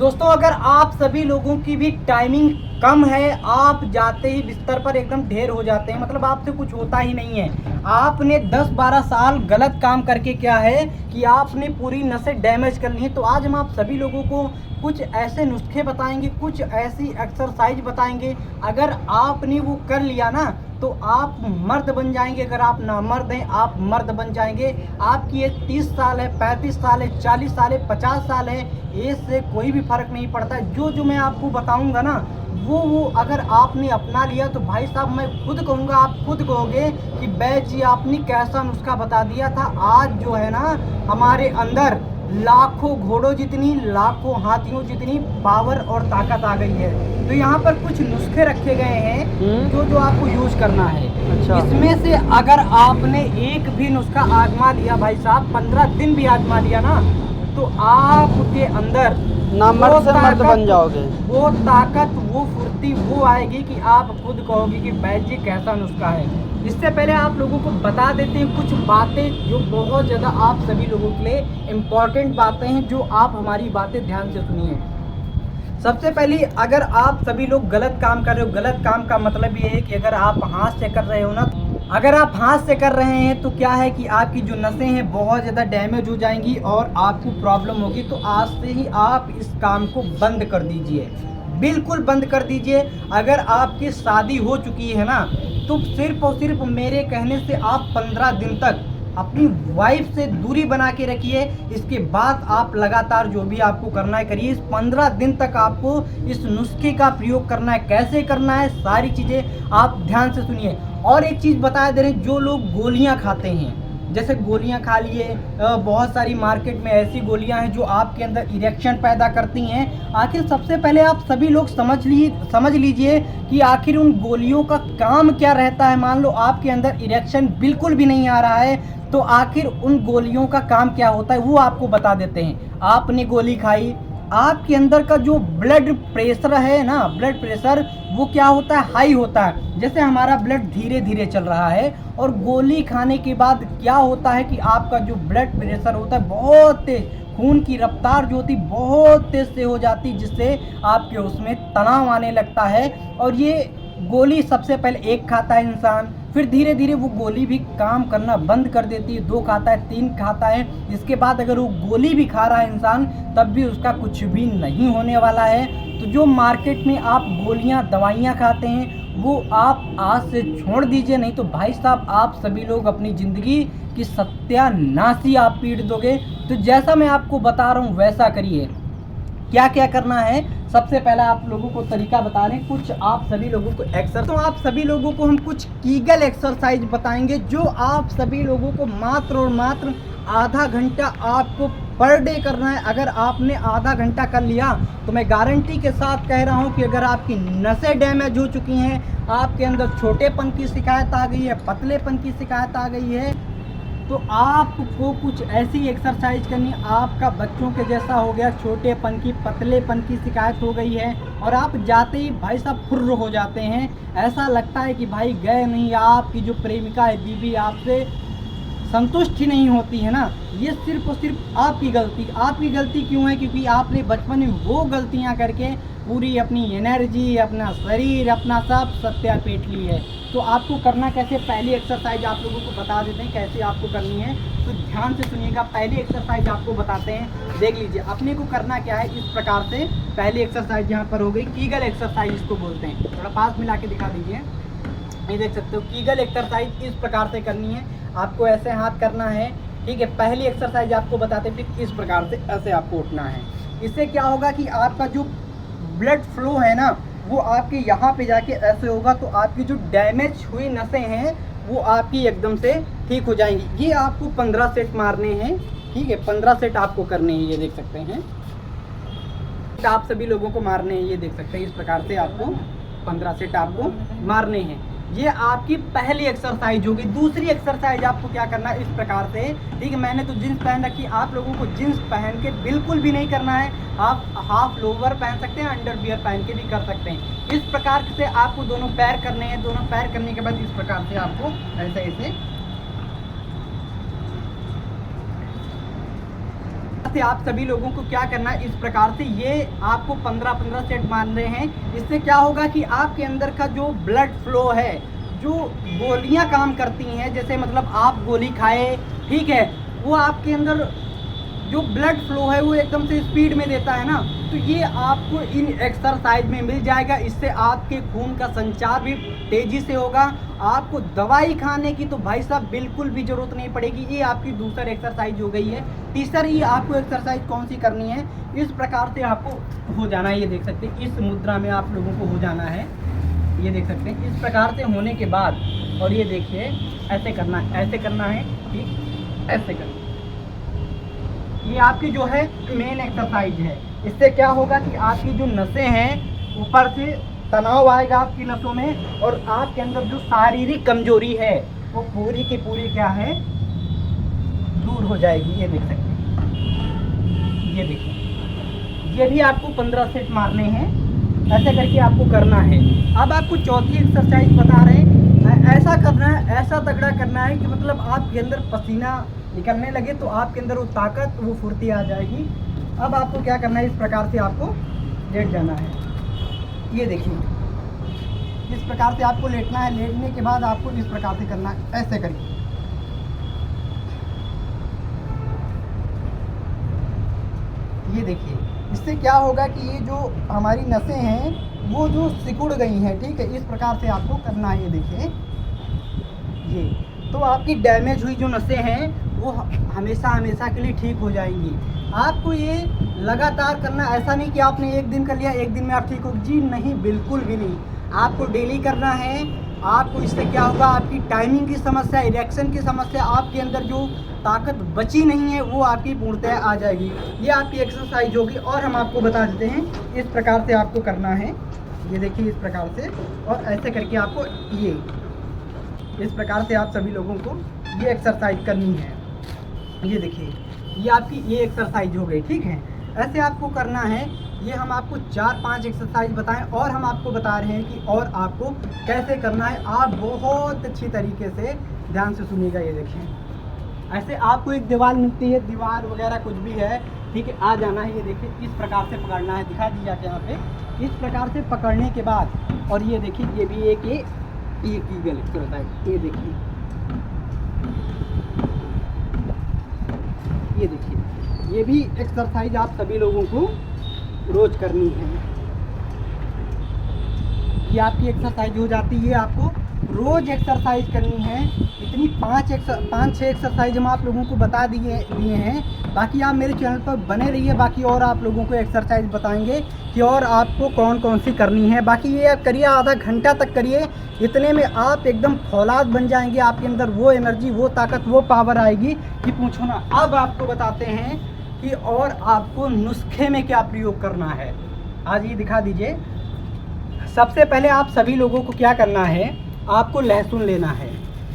दोस्तों, अगर आप सभी लोगों की भी टाइमिंग कम है, आप जाते ही बिस्तर पर एकदम ढेर हो जाते हैं, मतलब आपसे कुछ होता ही नहीं है। आपने 10-12 साल गलत काम करके क्या है कि आपने पूरी नसें डैमेज कर ली हैं। तो आज हम आप सभी लोगों को कुछ ऐसे नुस्खे बताएंगे, कुछ ऐसी एक्सरसाइज बताएंगे। अगर आपने वो कर लिया ना तो आप मर्द बन जाएंगे। अगर आप नामर्द हैं, आप मर्द बन जाएंगे। आपकी एज 30 साल है, 35 साल है, 40 साल है, 50 साल है, एज से कोई भी फर्क नहीं पड़ता। जो मैं आपको बताऊंगा ना वो अगर आपने अपना लिया तो भाई साहब मैं खुद कहूँगा, आप खुद कहोगे कि बैद जी आपने कैसा नुस्खा बता दिया था। आज जो है ना हमारे अंदर लाखों घोड़ों जितनी, लाखों हाथियों जितनी पावर और ताकत आ गई है। तो यहाँ पर कुछ नुस्खे रखे गए हैं जो आपको यूज करना है। अच्छा। इसमें से अगर आपने एक भी नुस्खा आजमा लिया भाई साहब, 15 दिन भी आजमा लिया ना, तो आपके अंदर ना मर्द से मर्द बन जाओगे। वो ताकत, वो फुर्ती वो आएगी कि आप खुद कहोगे कि बैद जी कैसा नुस्खा है। इससे पहले आप लोगों को बता देते हैं कुछ बातें जो बहुत ज़्यादा आप सभी लोगों के लिए इम्पॉर्टेंट बातें हैं, जो आप हमारी बातें ध्यान से सुनिए। सबसे पहले, अगर आप सभी लोग गलत काम कर रहे हो, गलत काम का मतलब ये है कि अगर आप हाथ से कर रहे हो ना, अगर आप हाथ से कर रहे हैं तो क्या है कि आपकी जो नसें हैं बहुत ज़्यादा डैमेज हो जाएंगी और आपको प्रॉब्लम होगी। तो आज से ही आप इस काम को बंद कर दीजिए, बिल्कुल बंद कर दीजिए। अगर आपकी शादी हो चुकी है ना तो सिर्फ और सिर्फ मेरे कहने से आप 15 दिन तक अपनी वाइफ से दूरी बना के रखिए। इसके बाद आप लगातार जो भी आपको करना है करिए। इस 15 दिन तक आपको इस नुस्खे का प्रयोग करना है। कैसे करना है सारी चीज़ें आप ध्यान से सुनिए। और एक चीज़ बता दे रहे हैं, जो लोग गोलियां खाते हैं, जैसे गोलियां खा लिए, बहुत सारी मार्केट में ऐसी गोलियां हैं जो आपके अंदर इरेक्शन पैदा करती हैं। आखिर सबसे पहले आप सभी लोग समझ लीजिए कि आखिर उन गोलियों का काम क्या रहता है। मान लो आपके अंदर इरेक्शन बिल्कुल भी नहीं आ रहा है, तो आखिर उन गोलियों का काम क्या होता है वो आपको बता देते हैं। आपने गोली खाई, आपके अंदर का जो ब्लड प्रेशर है ना, ब्लड प्रेशर वो क्या होता है, हाई होता है। जैसे हमारा ब्लड धीरे धीरे चल रहा है, और गोली खाने के बाद क्या होता है कि आपका जो ब्लड प्रेशर होता है बहुत तेज, खून की रफ्तार जो होती बहुत तेज से हो जाती, जिससे आपके उसमें तनाव आने लगता है। और ये गोली सबसे पहले एक खाता है इंसान, फिर धीरे धीरे वो गोली भी काम करना बंद कर देती है। 2 खाता है, 3 खाता है, इसके बाद अगर वो गोली भी खा रहा है इंसान तब भी उसका कुछ भी नहीं होने वाला है। तो जो मार्केट में आप गोलियां दवाइयां खाते हैं वो आप आज से छोड़ दीजिए, नहीं तो भाई साहब आप सभी लोग अपनी ज़िंदगी की सत्यानाशी आप पीट दोगे। तो जैसा मैं आपको बता रहा हूँ वैसा करिए। क्या क्या करना है, सबसे पहला आप लोगों को तरीका बता रहे हैं, कुछ आप सभी लोगों को एक्सरसाइज, तो आप सभी लोगों को हम कुछ कीगल एक्सरसाइज बताएंगे जो आप सभी लोगों को मात्र और मात्र आधा घंटा आपको पर डे करना है। अगर आपने आधा घंटा कर लिया तो मैं गारंटी के साथ कह रहा हूं कि अगर आपकी नसें डैमेज हो चुकी हैं, आपके अंदर छोटेपन की शिकायत आ गई है, पतलेपन की शिकायत आ गई है, तो आपको कुछ ऐसी एक्सरसाइज करनी। आपका बच्चों के जैसा हो गया, छोटेपन की, पतलेपन की शिकायत हो गई है और आप जाते ही भाई साहब फुर्र हो जाते हैं, ऐसा लगता है कि भाई गए नहीं, आपकी जो प्रेमिका है, बीवी आपसे संतुष्ट ही नहीं होती है ना, ये सिर्फ और सिर्फ आपकी गलती क्यों है? क्योंकि आपने बचपन में वो गलतियां करके पूरी अपनी एनर्जी, अपना शरीर, अपना सब सत्यापेट ली है। तो आपको करना कैसे, पहली एक्सरसाइज आप लोगों को बता देते हैं कैसे आपको करनी है, तो ध्यान से सुनिएगा। पहली एक्सरसाइज आपको बताते हैं, देख लीजिए। अपने को करना क्या है, इस प्रकार से पहली एक्सरसाइज यहाँ पर हो गई, कीगल एक्सरसाइज इसको बोलते हैं। थोड़ा पास मिला के दिखा दीजिए, ये देख सकते हो। कीगल एक्सरसाइज इस प्रकार से करनी है, आपको ऐसे हाथ करना है, ठीक है। पहली एक्सरसाइज आपको बताते हैं, फिर इस प्रकार से ऐसे आपको उठना है। इससे क्या होगा कि आपका जो ब्लड फ्लो है ना वो आपके यहाँ पे जाके ऐसे होगा, तो आपकी जो डैमेज हुई नसें हैं वो आपकी एकदम से ठीक हो जाएंगी। ये आपको 15 सेट मारने हैं, ठीक है, 15 सेट आपको करने हैं, ये देख सकते हैं। आप सभी लोगों को मारने हैं, ये देख सकते हैं। इस प्रकार से आपको 15 सेट आपको मारने हैं। ये आपकी पहली एक्सरसाइज होगी। दूसरी एक्सरसाइज आपको क्या करना है, इस प्रकार से, ठीक है। मैंने तो जींस पहन रखी, आप लोगों को जींस पहन के बिल्कुल भी नहीं करना है। आप हाफ लोअर पहन सकते हैं, अंडरवियर पहन के भी कर सकते हैं। इस प्रकार से आपको दोनों पैर करने हैं। दोनों पैर करने के बाद इस प्रकार से आपको ऐसे ऐसे से आप सभी लोगों को क्या करना है, इस प्रकार से ये आपको 15-15 सेट मारने हैं। इससे क्या होगा कि आपके अंदर का जो ब्लड फ्लो है, जो गोलियां काम करती हैं, जैसे मतलब आप गोली खाए, ठीक है, वो आपके अंदर जो ब्लड फ्लो है वो एकदम से स्पीड में देता है ना, तो ये आपको इन एक्सरसाइज में मिल जाएगा। इससे आपके खून का संचार भी तेज़ी से होगा। आपको दवाई खाने की तो भाई साहब बिल्कुल भी ज़रूरत नहीं पड़ेगी। ये आपकी दूसरी एक्सरसाइज हो गई है। तीसरी आपको एक्सरसाइज कौन सी करनी है, इस प्रकार से आपको हो जाना है। ये देख सकते हैं, इस मुद्रा में आप लोगों को हो जाना है। ये देख सकते हैं, इस प्रकार से होने के बाद, और ये देखिए ऐसे करना है, ऐसे करना है, ठीक, ऐसे करना। ये आपकी जो है मेन एक्सरसाइज है। इससे क्या होगा कि आपकी जो नसें हैं, ऊपर से तनाव आएगा आपकी नसों में, और आपके अंदर जो शारीरिक कमजोरी है वो पूरी की पूरी क्या है, दूर हो जाएगी। ये देख सकते हैं, ये देखिए, ये भी आपको 15 सेट मारने हैं। ऐसे करके आपको करना है। अब आपको चौथी एक्सरसाइज बता रहे हैं, ऐसा करना है, ऐसा तगड़ा करना है कि मतलब आपके अंदर पसीना निकलने लगे, तो आपके अंदर वो ताकत, वो फुर्ती आ जाएगी। अब आपको क्या करना है, इस प्रकार से आपको लेट जाना है। ये देखिए, इस प्रकार से आपको लेटना है। लेटने के बाद आपको इस प्रकार से करना है, ऐसे करके। ये देखिए, इससे क्या होगा कि ये जो हमारी नसें हैं वो जो सिकुड़ गई हैं, ठीक है, इस प्रकार से आपको करना है। ये देखिए, ये तो आपकी डैमेज हुई जो नसें हैं वो हमेशा हमेशा के लिए ठीक हो जाएंगी। आपको ये लगातार करना, ऐसा नहीं कि आपने एक दिन कर लिया, एक दिन में आप ठीक हो जी, नहीं, बिल्कुल भी नहीं। आपको डेली करना है। आपको इससे क्या होगा, आपकी टाइमिंग की समस्या, इरेक्शन की समस्या, आपके अंदर जो ताकत बची नहीं है वो आपकी पूर्णतः आ जाएगी। ये आपकी एक्सरसाइज होगी। और हम आपको बता देते हैं, इस प्रकार से आपको करना है। ये देखिए, इस प्रकार से, और ऐसे करके आपको ये इस प्रकार से आप सभी लोगों को ये एक्सरसाइज करनी है। ये देखिए, ये आपकी ये एक्सरसाइज हो गई, ठीक है। ऐसे आपको करना है। ये हम आपको 4-5 एक्सरसाइज बताएं, और हम आपको बता रहे हैं कि और आपको कैसे करना है। आप बहुत अच्छी तरीके से ध्यान से सुनिएगा। ये देखिए, ऐसे आपको एक दीवार मिलती है, दीवार वगैरह कुछ भी है, ठीक है, आ जाना है। ये देखिए, इस प्रकार से पकड़ना है, दिखा दी जाके यहाँ पे। इस प्रकार से पकड़ने के बाद, और ये देखिए, ये भी एक ईगल एक्सरसाइज। ये देखिए, ये देखिए, ये भी एक्सरसाइज आप सभी लोगों को रोज करनी है। ये आपकी एक्सरसाइज हो जाती है। आपको रोज एक्सरसाइज करनी है। इतनी 5-6 एक्सरसाइज हम आप लोगों को बता दिए हैं। बाकी आप मेरे चैनल पर बने रहिए, बाकी और आप लोगों को एक्सरसाइज बताएंगे कि और आपको कौन कौन सी करनी है। बाकी ये करिए, आधा घंटा तक करिए। इतने में आप एकदम फौलाद बन जाएंगे। आपके अंदर वो एनर्जी, वो ताकत, वो पावर आएगी कि पूछो ना। अब आपको बताते हैं कि और आपको नुस्खे में क्या प्रयोग करना है। आज ये दिखा दीजिए। सबसे पहले आप सभी लोगों को क्या करना है, आपको लहसुन लेना है।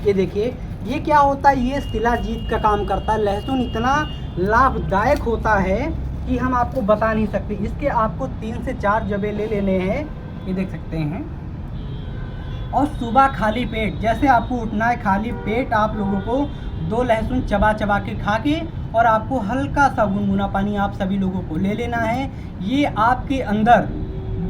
ये देखिए, ये क्या होता है, ये शिलाजीत का काम करता है। लहसुन इतना लाभदायक होता है कि हम आपको बता नहीं सकते। इसके आपको 3 से 4 जबे ले लेने हैं। ये देख सकते हैं। और सुबह खाली पेट, जैसे आपको उठना है, खाली पेट आप लोगों को 2 लहसुन चबा चबा के खा के, और आपको हल्का सा गुनगुना पानी आप सभी लोगों को ले लेना है। ये आपके अंदर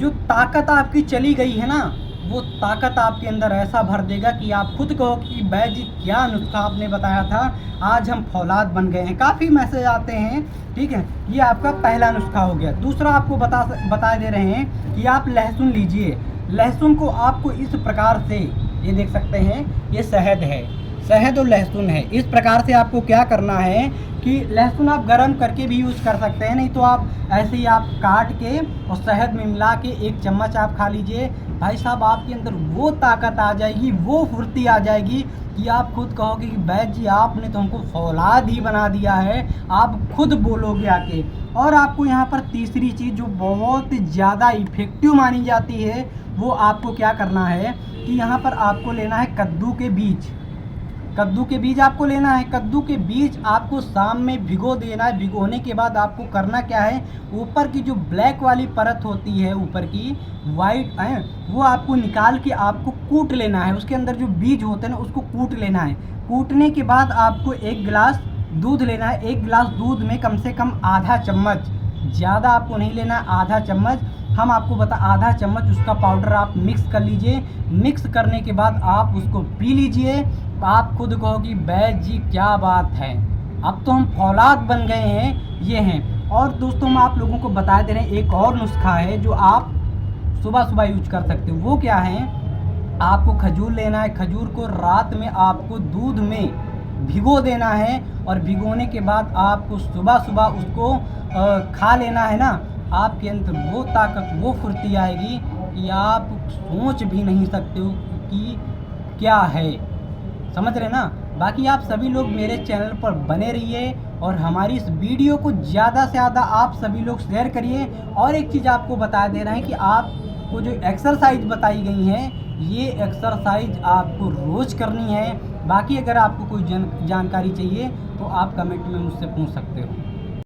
जो ताकत आपकी चली गई है ना, वो ताकत आपके अंदर ऐसा भर देगा कि आप खुद कहो कि बैद जी क्या नुस्खा आपने बताया था, आज हम फौलाद बन गए हैं। काफ़ी मैसेज आते हैं, ठीक है। ये आपका पहला नुस्खा हो गया। दूसरा आपको बता दे रहे हैं कि आप लहसुन लीजिए। लहसुन को आपको इस प्रकार से, ये देख सकते हैं, ये शहद है, शहद और लहसुन है। इस प्रकार से आपको क्या करना है कि लहसुन आप गर्म करके भी यूज़ कर सकते हैं, नहीं तो आप ऐसे ही आप काट के और शहद में मिला के 1 चम्मच आप खा लीजिए। भाई साहब, आपके अंदर वो ताकत आ जाएगी, वो फुर्ती आ जाएगी कि आप खुद कहोगे कि बैद जी आपने तो हमको फौलाद ही बना दिया है। आप खुद बोलोगे आके। और आपको यहाँ पर तीसरी चीज़ जो बहुत ज़्यादा इफ़ेक्टिव मानी जाती है, वो आपको क्या करना है कि यहाँ पर आपको लेना है कद्दू के बीज। कद्दू के बीज आपको लेना है। कद्दू के बीज आपको शाम में भिगो देना है। भिगोने के बाद आपको करना क्या है, ऊपर की जो ब्लैक वाली परत होती है, ऊपर की वाइट है, वो आपको निकाल के आपको कूट लेना है। उसके अंदर जो बीज होते हैं ना, उसको कूट लेना है। कूटने के बाद आपको 1 गिलास दूध लेना है। एक गिलास दूध में कम से कम आधा चम्मच, ज़्यादा आपको नहीं लेना, आधा चम्मच हम आपको आधा चम्मच उसका पाउडर आप मिक्स कर लीजिए। मिक्स करने के बाद आप उसको पी लीजिए। आप खुद कहो कि बैद जी क्या बात है, अब तो हम फौलाद बन गए हैं, ये हैं। और दोस्तों हम आप लोगों को बता दे रहे हैं एक और नुस्खा है जो आप सुबह सुबह यूज कर सकते हो। वो क्या है, आपको खजूर लेना है। खजूर को रात में आपको दूध में भिगो देना है और भिगोने के बाद आपको सुबह सुबह उसको खा लेना है ना। आपके अंदर वो ताकत, वो फुर्ती आएगी कि आप सोच भी नहीं सकते हो कि क्या है, समझ रहे ना। बाकी आप सभी लोग मेरे चैनल पर बने रहिए और हमारी इस वीडियो को ज़्यादा से ज़्यादा आप सभी लोग शेयर करिए। और एक चीज़ आपको बता दे रहे हैं कि आपको जो एक्सरसाइज बताई गई हैं, ये एक्सरसाइज आपको रोज़ करनी है। बाकी अगर आपको कोई जानकारी चाहिए तो आप कमेंट में मुझसे पूछ सकते हो।